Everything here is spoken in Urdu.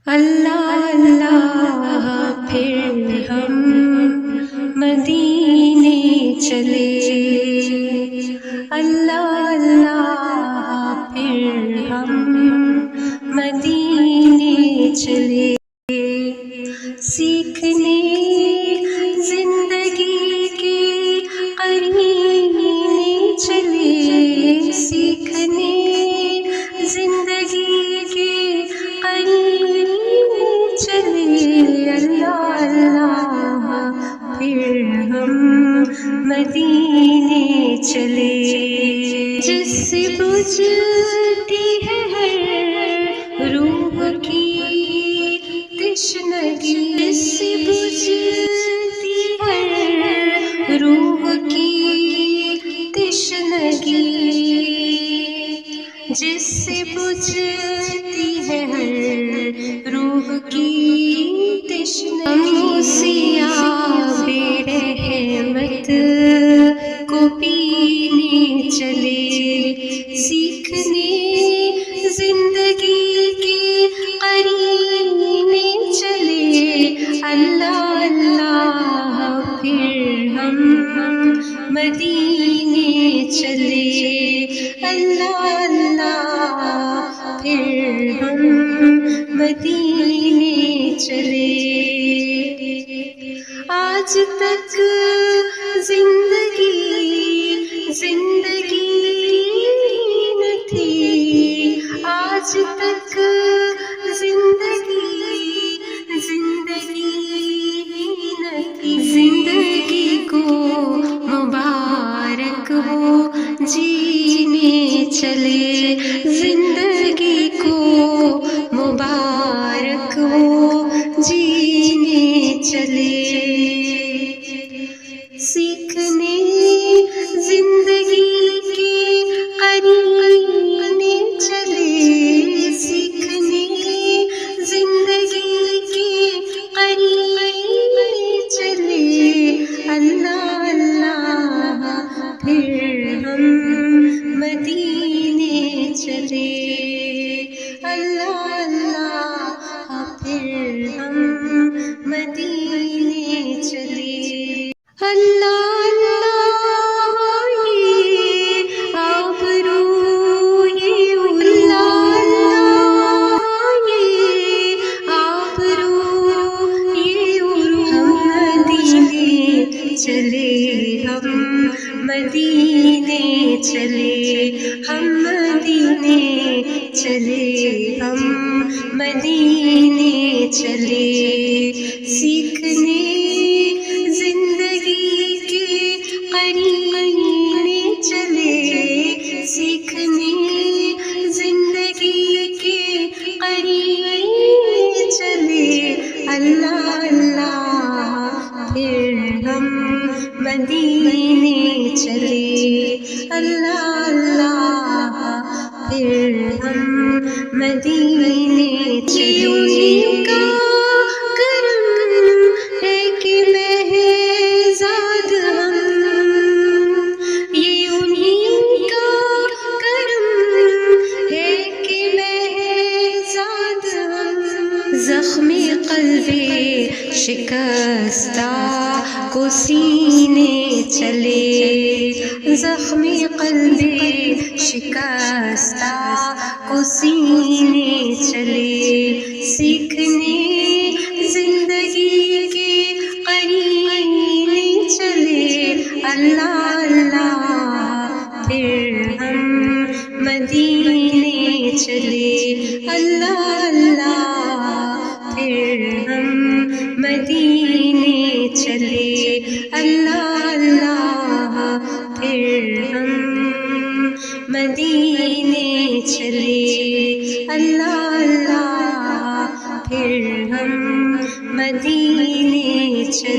اللہ اللہ پھر ہم مدینے چلے، اللہ اللہ پھر ہم مدینے چلے، سیکھنے زندگی کے قرینے چلے، سیکھنے زندگی کے قرینے چلے، اللہ اللہ پھر ہم مدینے چلے، جس سے بجھتی ہے ہر روح کی تشنگی، جس سے بجھتی ہے روح کی تشنگی، جس سے بجھتی ہے ہر روح کی تشنگی، سیاہ بے رحمت کو پینے چلے، سیکھنے زندگی کے قرینے چلے، اللہ اللہ پھر ہم مدینے چلے، اللہ اللہ پھر ہم مدینے چلے، آج تک زندگی نہ تھی، آج تک زندگی نہ تھی، زندگی کو مبارک ہو جینے چلے، زندگی کو مبارک ہو جینے چلے، سیکھنے زندگی کے قرینے چلے، سیکھنے زندگی کے قرینے چلے، اللہ اللہ پھر ہم مدینے چلے، اللہ اللہ پھر ہم مدینے چلے، اللہ اللہ یہ آبرو یہ اللہ اللہ یہ آبرو یہ ہم مدینے چلے، ہم مدینے چلے، ہم مدینے چلے، ہم مدینے چلے، سیکھنے زندگی کے قرینے چلے، سیکھنے زندگی کے قرینے چلے، اللہ اللہ پھر ہم مدینے چلے، اللہ اللہ پھر ہم مدینے چلے، انہیں کا کرم ہے کہ مہزاد ہم، یہ انہیں کا کرم ہے کہ مہزاد ہم، زخمی قلب شکستہ کو سینے چلے، زخمی قلب شکستہ کو سینے چلے، سیکھنے زندگی کے قرینے چلے، اللہ اللہ پھر ہم مدینے چلے، اللہ اللہ پھر ہم مدینے چلے، اللہ اللہ پھر ہم مدینے چلے، اللہ اللہ پھر ہم مدینے چلے۔